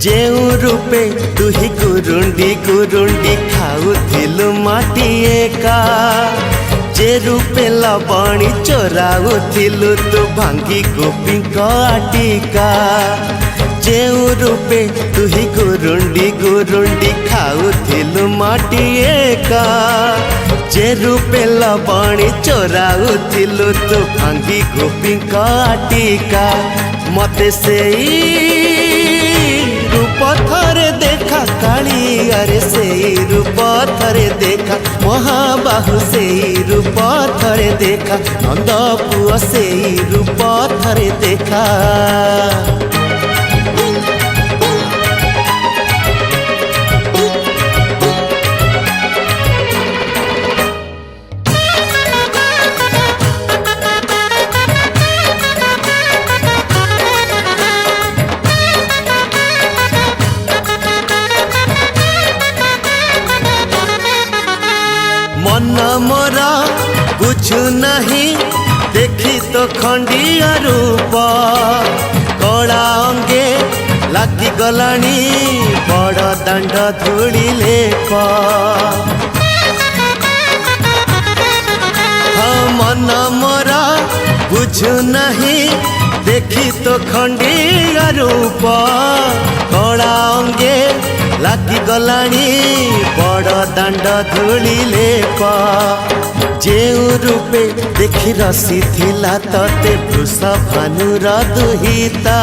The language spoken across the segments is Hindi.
जेउ रूपे तुही गुरुंडी गुरुंडी खाऊथिलु माटी एका जे रूपे लबणी चोराउथिलु तू भांगी गोपी आटिका जेउ रूपे तुही गुरुंडी गुरुंडी खाऊथिलु माटी एका जे रूपे लबणी चोराउथिलु तू भांगी गोपी आटिका मते सेई रूप थरे देखा काली अरे से रूप थरे देखा महाबाहु से रूप थरे देखा नंद पुआ से रूप थरे देखा मन मोरा बुझु नहीं देखी तो खंडिया रूप कला अंगे लगी गलानी बड़ दांड धूली लेप हाँ मन मोरा बुझु नहीं देखी तो खंडिया रूप कला अंगे लगी गलानी बड़ दांड धूली लेप जेउ रूपे देखी रसी थिला तते वृषा भानुर दुहिता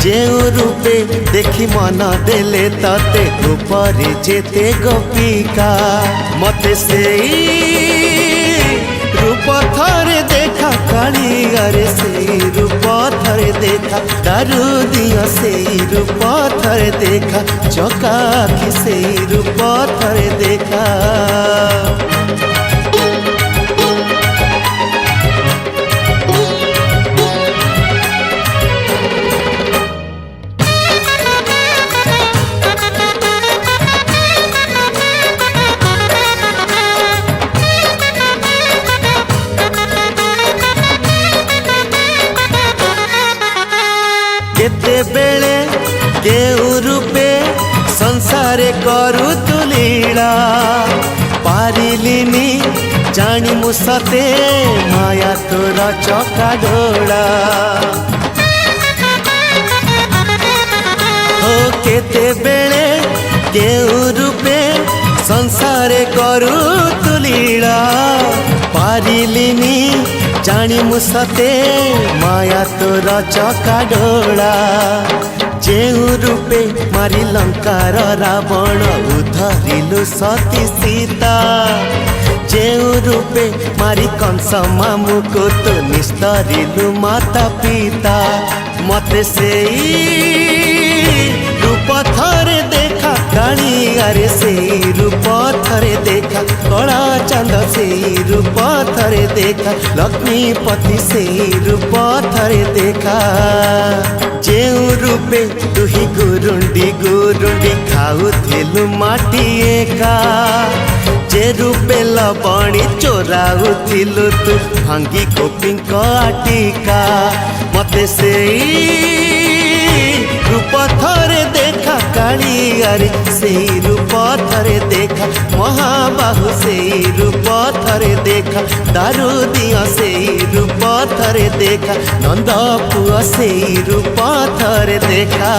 जेउ रूपे देखी मन देले तते गोपरे जेते गोपिका मते सेई रूप थरे देखा काली अरे से रूप थरे देखा दारू दिया से रूप थरे देखा चौकाखी से रूप थरे देखा केते बेले केउ रूपे संसारे करू तु लीला पारिलिनी जानी मुसते माया तोरा चका डोला हो केते बेले केउ रूपे संसारे करू तु लीला पारिलिनी जानी मुसते माया तोरा चका डोला जेउ रूपे मारी लंकार रावण उधरिलु सती सीता जेउ रूपे मारी कंस मामु को तो निस्तरिलु माता पिता मते सेई रूप थरे देखा काली अरे से रूप थरे देखा कला चांद से रूप थरे देखा लक्ष्मीपति से रूप थरे देखा जेउ रूपे तुही गुरुंडी गुरुंडी खाऊथिलु माटी एका जे रूपे लबणी चोराउथिलु तू भांगी गोपी आटिका मते सेई रूप थरे देखा काली अरे से रूप थरे देखा महाबाहु से रूप थरे देखा दारू दिया से रूप थरे देखा नंद पुआ से रूप थरे देखा।